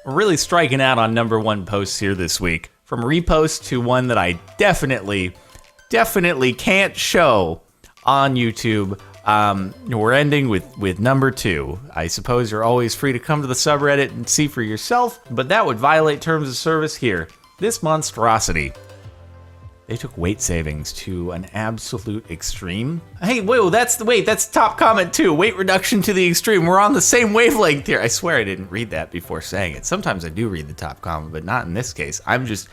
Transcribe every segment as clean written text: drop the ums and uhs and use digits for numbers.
We're really striking out on #1 posts here this week. From repost to one that I definitely can't show on YouTube. We're ending with number 2. I suppose you're always free to come to the subreddit and see for yourself, but that would violate terms of service here. This monstrosity. They took weight savings to an absolute extreme. Hey, whoa, that's top comment too. Weight reduction to the extreme. We're on the same wavelength here. I swear I didn't read that before saying it. Sometimes I do read the top comment, but not in this case. I'm just,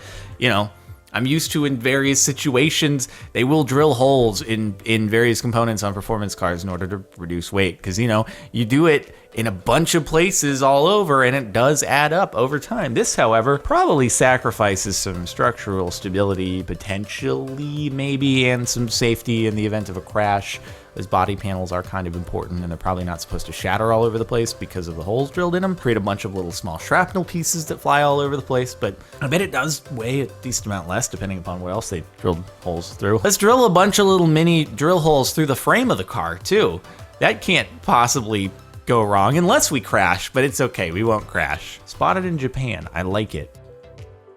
I'm used to in various situations, they will drill holes in various components on performance cars in order to reduce weight. Because, you do it in a bunch of places all over and it does add up over time. This, however, probably sacrifices some structural stability, potentially, maybe, and some safety in the event of a crash. Those body panels are kind of important and they're probably not supposed to shatter all over the place because of the holes drilled in them. Create a bunch of little small shrapnel pieces that fly all over the place, but I bet it does weigh a decent amount less depending upon where else they drilled holes through. Let's drill a bunch of little mini drill holes through the frame of the car too. That can't possibly go wrong unless we crash, but it's okay, we won't crash. Spotted in Japan, I like it.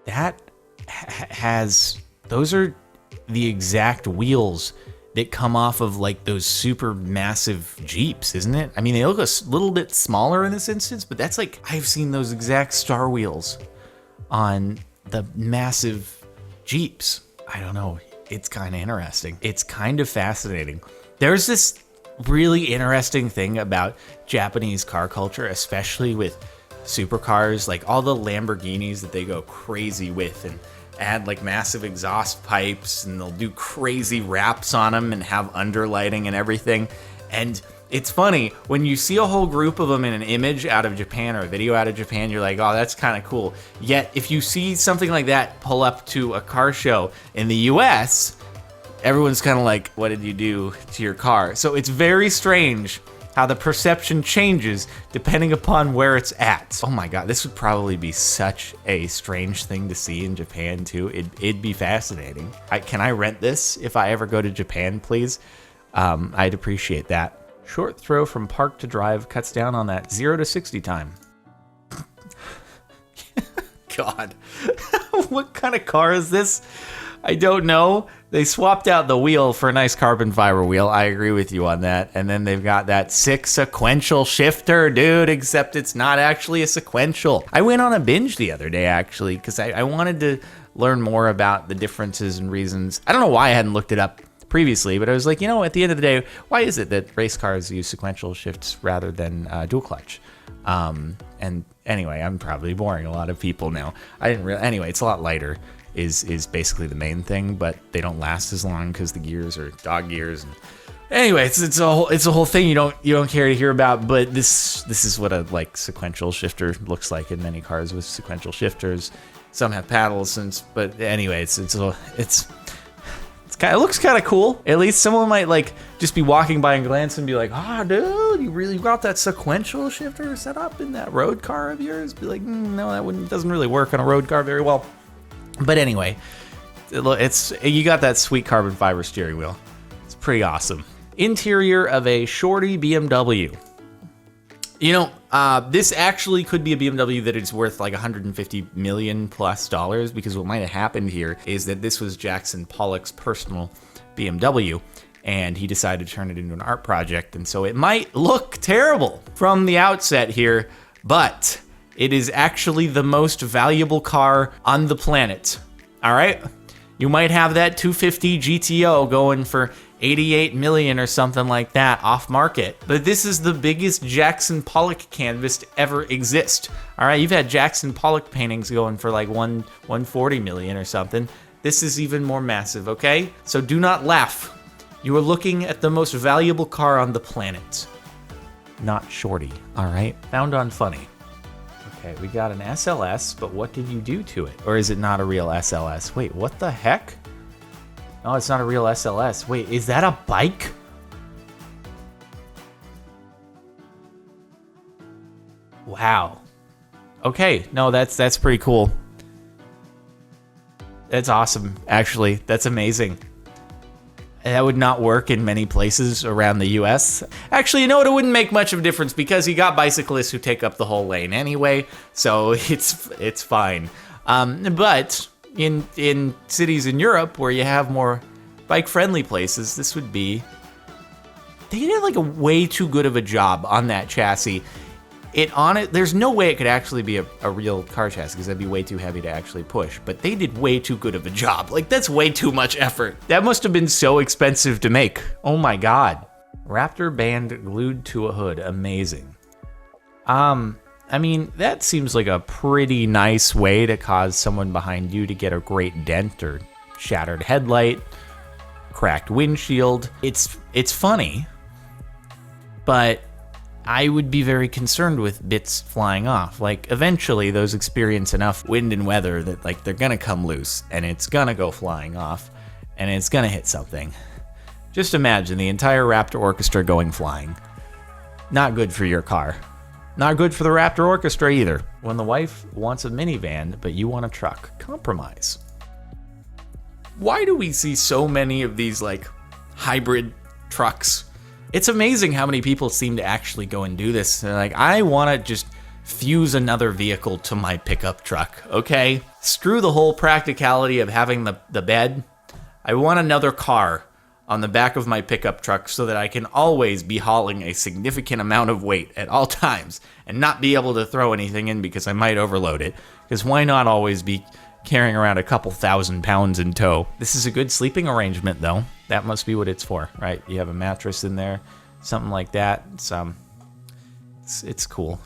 That those are the exact wheels that come off of like those super massive Jeeps, isn't it? I mean, they look a little bit smaller in this instance, but that's like, I've seen those exact star wheels on the massive Jeeps. I don't know, it's kind of interesting. It's kind of fascinating. There's this really interesting thing about Japanese car culture, especially with supercars, like all the Lamborghinis that they go crazy with and add like massive exhaust pipes, and they'll do crazy wraps on them and have underlighting and everything. And it's funny, when you see a whole group of them in an image out of Japan or a video out of Japan, you're like, oh, that's kind of cool. Yet if you see something like that pull up to a car show in the US, everyone's kind of like, what did you do to your car? So it's very strange how the perception changes depending upon where it's at. Oh my God, this would probably be such a strange thing to see in Japan too. It'd be fascinating. Can I rent this if I ever go to Japan, please? I'd appreciate that. Short throw from park to drive cuts down on that 0 to 60 time. God, what kind of car is this? I don't know. They swapped out the wheel for a nice carbon fiber wheel. I agree with you on that. And then they've got that sick sequential shifter, dude, except it's not actually a sequential. I went on a binge the other day, actually, because I wanted to learn more about the differences and reasons. I don't know why I hadn't looked it up previously, but I was like, at the end of the day, why is it that race cars use sequential shifts rather than dual clutch? And anyway, I'm probably boring a lot of people now. Anyway, it's a lot lighter. Is basically the main thing, but they don't last as long because the gears are dog gears. And anyway, it's a whole thing you don't care to hear about. But this is what a sequential shifter looks like in many cars with sequential shifters. Some have paddles, but anyway, it looks kind of cool. At least someone might just be walking by and glance and be like, dude, you really got that sequential shifter set up in that road car of yours? Be like, no, that doesn't really work on a road car very well. But anyway, you got that sweet carbon fiber steering wheel. It's pretty awesome. Interior of a shorty BMW. This actually could be a BMW that is worth like $150 million plus, because what might have happened here is that this was Jackson Pollock's personal BMW, and he decided to turn it into an art project. And so it might look terrible from the outset here, but it is actually the most valuable car on the planet. All right? You might have that 250 GTO going for 88 million or something like that off market. But this is the biggest Jackson Pollock canvas to ever exist. All right? You've had Jackson Pollock paintings going for like 140 million or something. This is even more massive, okay? So do not laugh. You are looking at the most valuable car on the planet. Not shorty, all right? Found on Funny. Okay, we got an SLS, but what did you do to it? Or is it not a real SLS? Wait, what the heck? No, it's not a real SLS. Wait, is that a bike? Wow. Okay, no, that's pretty cool. That's awesome, actually. That's amazing. That would not work in many places around the US. Actually, you know what? It wouldn't make much of a difference because you got bicyclists who take up the whole lane anyway, so it's fine. But in cities in Europe where you have more bike-friendly places, this would be... They did like a way too good of a job on that chassis. There's no way it could actually be a real car chassis because that'd be way too heavy to actually push. But they did way too good of a job. Like, that's way too much effort. That must have been so expensive to make. Oh my God. Raptor Band glued to a hood. Amazing. I mean, that seems like a pretty nice way to cause someone behind you to get a great dent or shattered headlight, cracked windshield. It's funny, but I would be very concerned with bits flying off. Like, eventually those experience enough wind and weather that, like, they're gonna come loose and it's gonna go flying off and it's gonna hit something. Just imagine the entire Raptor Orchestra going flying. Not good for your car. Not good for the Raptor Orchestra either. When the wife wants a minivan, but you want a truck, compromise. Why do we see so many of these, like, hybrid trucks? It's amazing how many people seem to actually go and do this. They're like, I want to just fuse another vehicle to my pickup truck, okay? Screw the whole practicality of having the bed. I want another car on the back of my pickup truck so that I can always be hauling a significant amount of weight at all times and not be able to throw anything in because I might overload it. Because why not always be carrying around a couple 1,000 pounds in tow? This is a good sleeping arrangement, though. That must be what it's for, right? You have a mattress in there, something like that. It's cool.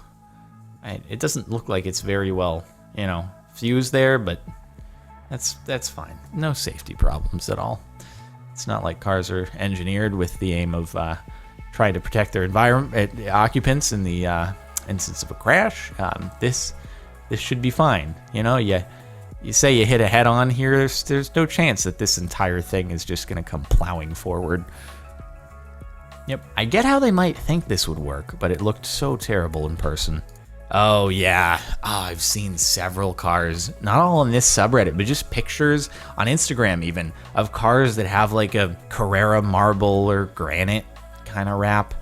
It doesn't look like it's very well, fused there, but that's fine. No safety problems at all. It's not like cars are engineered with the aim of trying to protect their environment, occupants in the instance of a crash. This should be fine. You say you hit a head-on here, there's no chance that this entire thing is just going to come plowing forward. Yep, I get how they might think this would work, but it looked so terrible in person. Oh, yeah. I've seen several cars, not all on this subreddit, but just pictures on Instagram even, of cars that have like a Carrara marble or granite kind of wrap.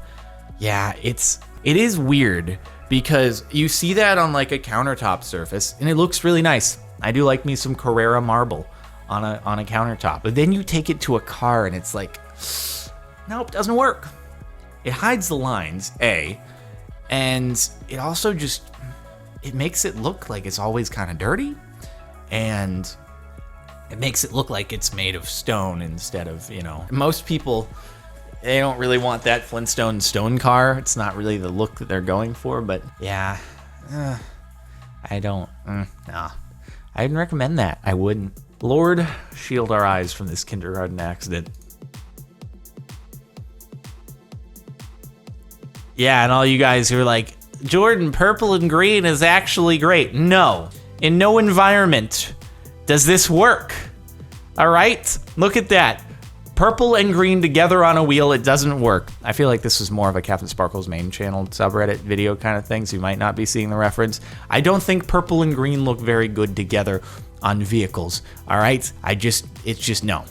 Yeah, it is weird because you see that on like a countertop surface, and it looks really nice. I do like me some Carrara marble on a countertop. But then you take it to a car and it's like, nope, doesn't work. It hides the lines, A, and it also it makes it look like it's always kind of dirty, and it makes it look like it's made of stone instead of, most people, they don't really want that Flintstone stone car. It's not really the look that they're going for, but yeah, I don't, nah. I wouldn't recommend that. I wouldn't. Lord, shield our eyes from this kindergarten accident. Yeah, and all you guys who are like, Jordan, purple and green is actually great. No. In no environment does this work. All right? Look at that. Purple and green together on a wheel, it doesn't work. I feel like this was more of a Captain Sparkle's main channel subreddit video kind of thing, so you might not be seeing the reference. I don't think purple and green look very good together on vehicles. All right? It's just no.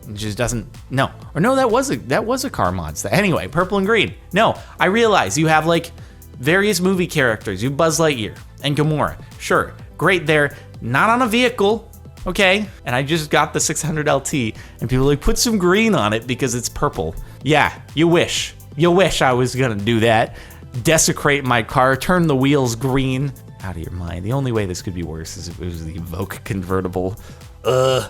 It just doesn't, no. Or no, that was a car mod. Anyway, purple and green. No, I realize you have like various movie characters. You have Buzz Lightyear and Gamora. Sure, great there. Not on a vehicle. Okay, and I just got the 600 LT, and people are like, put some green on it because it's purple. Yeah, you wish. You wish I was gonna do that. Desecrate my car, turn the wheels green. Out of your mind. The only way this could be worse is if it was the Evoque convertible. I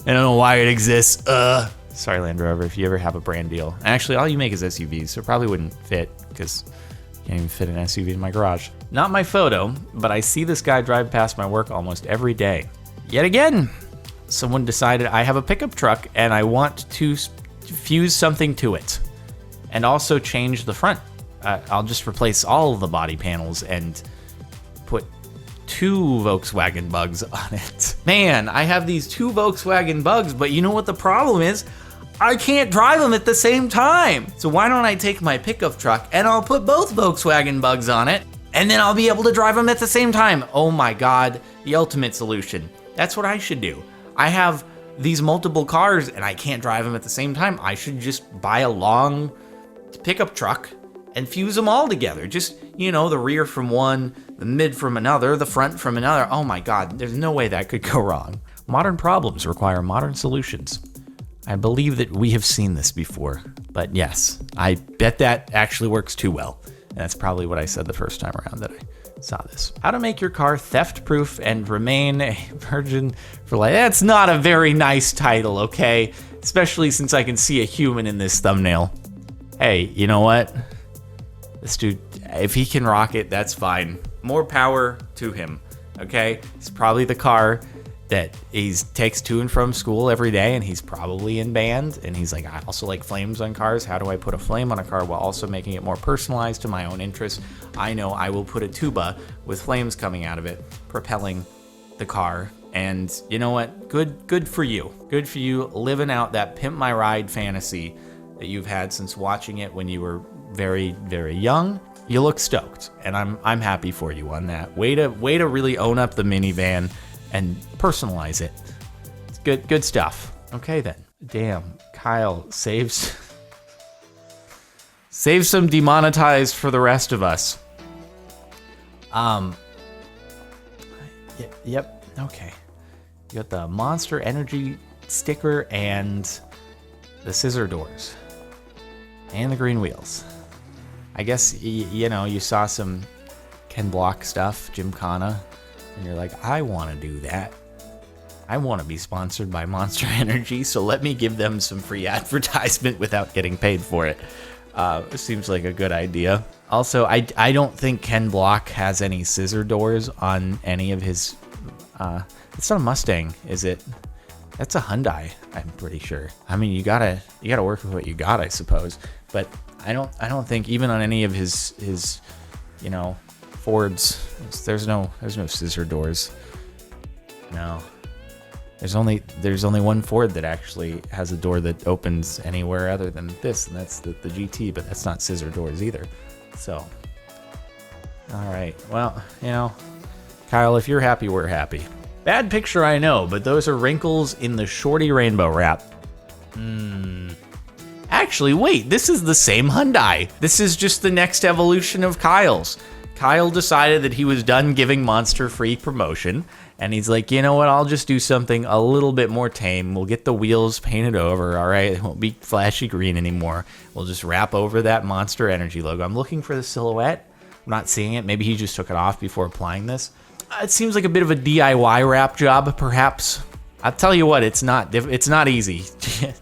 don't know why it exists. Sorry, Land Rover, if you ever have a brand deal. Actually, all you make is SUVs, so it probably wouldn't fit, because you can't even fit an SUV in my garage. Not my photo, but I see this guy drive past my work almost every day. Yet again, someone decided I have a pickup truck and I want to fuse something to it and also change the front. I'll just replace all of the body panels and put 2 Volkswagen Bugs on it. Man, I have these 2 Volkswagen Bugs, but you know what the problem is? I can't drive them at the same time. So why don't I take my pickup truck and I'll put both Volkswagen Bugs on it, and then I'll be able to drive them at the same time. Oh my God, the ultimate solution. That's what I should do. I have these multiple cars and I can't drive them at the same time. I should just buy a long pickup truck and fuse them all together. Just, the rear from one, the mid from another, the front from another. Oh my God, there's no way that could go wrong. Modern problems require modern solutions. I believe that we have seen this before, but yes, I bet that actually works too well. And that's probably what I said the first time around that I saw this. How to make your car theft-proof and remain a virgin for life. That's not a very nice title, okay? Especially since I can see a human in this thumbnail. Hey, you know what? This dude, if he can rock it, that's fine. More power to him, okay? It's probably the car that he takes to and from school every day, and he's probably in band, and he's like, I also like flames on cars. How do I put a flame on a car while also making it more personalized to my own interests? I know I will put a tuba with flames coming out of it, propelling the car. And you know what? Good for you. Good for you living out that Pimp My Ride fantasy that you've had since watching it when you were very, very young. You look stoked, and I'm happy for you on that. Way to really own up the minivan and personalize it. It's good stuff. Okay then. Damn, Kyle saves some demonetized for the rest of us. Yep. Okay. You got the Monster Energy sticker and the scissor doors and the green wheels. I guess you saw some Ken Block stuff, Gymkhana, and you're like, I want to do that. I want to be sponsored by Monster Energy, so let me give them some free advertisement without getting paid for it. It seems like a good idea. Also, I don't think Ken Block has any scissor doors on any of his. It's not a Mustang, is it? That's a Hyundai, I'm pretty sure. I mean, you gotta work with what you got, I suppose. But I don't think even on any of his Fords, there's no scissor doors. No. There's only one Ford that actually has a door that opens anywhere other than this, and that's the GT, but that's not scissor doors either. So, all right. Well, Kyle, if you're happy, we're happy. Bad picture, I know, but those are wrinkles in the Shorty Rainbow wrap. Actually, wait, this is the same Hyundai. This is just the next evolution of Kyle's. Kyle decided that he was done giving Monster free promotion, and he's like, you know what, I'll just do something a little bit more tame. We'll get the wheels painted over, all right? It won't be flashy green anymore. We'll just wrap over that Monster Energy logo. I'm looking for the silhouette. I'm not seeing it. Maybe he just took it off before applying this. It seems like a bit of a DIY wrap job, perhaps. I'll tell you what, it's not easy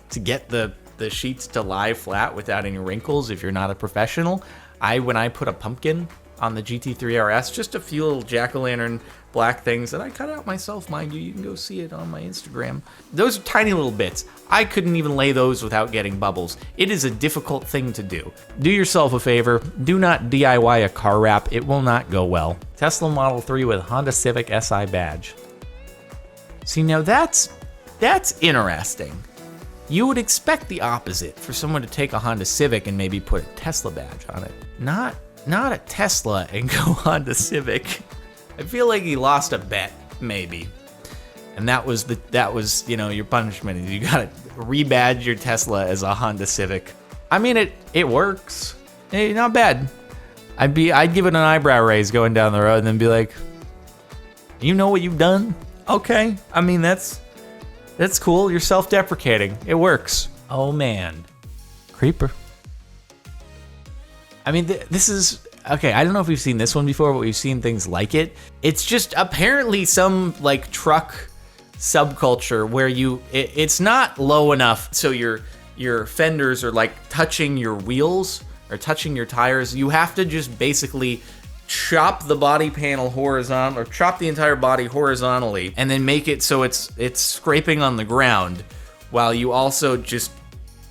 to get the sheets to lie flat without any wrinkles if you're not a professional. When I put a pumpkin on the GT3 RS, just a few little jack-o'-lantern black things that I cut out myself, mind you. You can go see it on my Instagram. Those are tiny little bits. I couldn't even lay those without getting bubbles. It is a difficult thing to do. Do yourself a favor. Do not DIY a car wrap. It will not go well. Tesla Model 3 with Honda Civic SI badge. See, now that's interesting. You would expect the opposite, for someone to take a Honda Civic and maybe put a Tesla badge on it. Not a Tesla and go Honda Civic. I feel like he lost a bet, maybe. And that was your punishment. You gotta rebadge your Tesla as a Honda Civic. I mean, it works. Hey, not bad. I'd give it an eyebrow raise going down the road and then be like, you know what you've done? Okay. I mean, that's cool. You're self-deprecating. It works. Oh man. Creeper. I mean, this is okay. I don't know if we've seen this one before, but we've seen things like it. It's just apparently some like truck subculture where it's not low enough so your fenders are like touching your wheels or touching your tires. You have to just basically chop the body panel horizontal, or chop the entire body horizontally, and then make it so it's scraping on the ground while you also just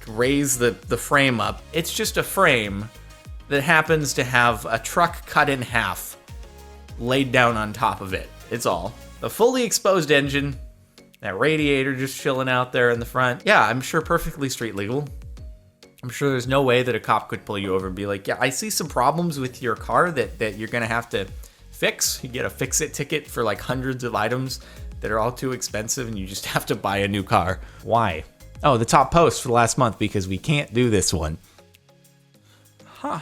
raise the frame up. It's just a frame that happens to have a truck cut in half laid down on top of it. It's all. The fully exposed engine, that radiator just chilling out there in the front. Yeah, I'm sure perfectly street legal. I'm sure there's no way that a cop could pull you over and be like, yeah, I see some problems with your car that you're gonna have to fix. You get a fix-it ticket for like hundreds of items that are all too expensive and you just have to buy a new car. Why? Oh, the top post for the last month because we can't do this one. Huh.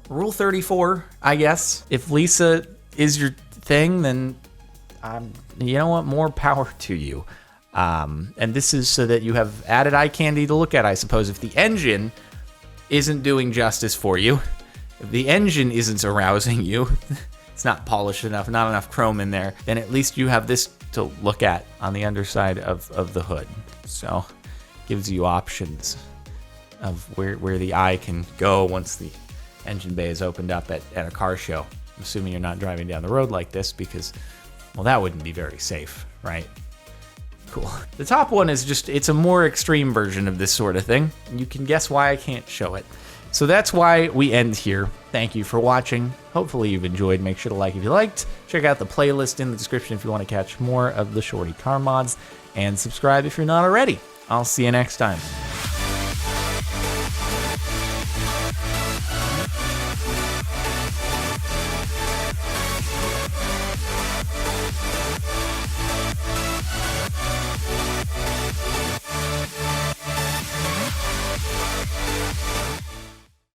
Rule 34, I guess. If Lisa is your thing, then you know what? More power to you. And this is so that you have added eye candy to look at, I suppose. If the engine isn't doing justice for you, if the engine isn't arousing you, it's not polished enough, not enough chrome in there, then at least you have this to look at on the underside of the hood. So gives you options of where the eye can go once the engine bay is opened up at a car show. I'm assuming you're not driving down the road like this because, well, that wouldn't be very safe, right? Cool. The top one is just, it's a more extreme version of this sort of thing. You can guess why I can't show it. So that's why we end here. Thank you for watching. Hopefully you've enjoyed. Make sure to like if you liked. Check out the playlist in the description if you want to catch more of the Shorty car mods. And subscribe if you're not already. I'll see you next time.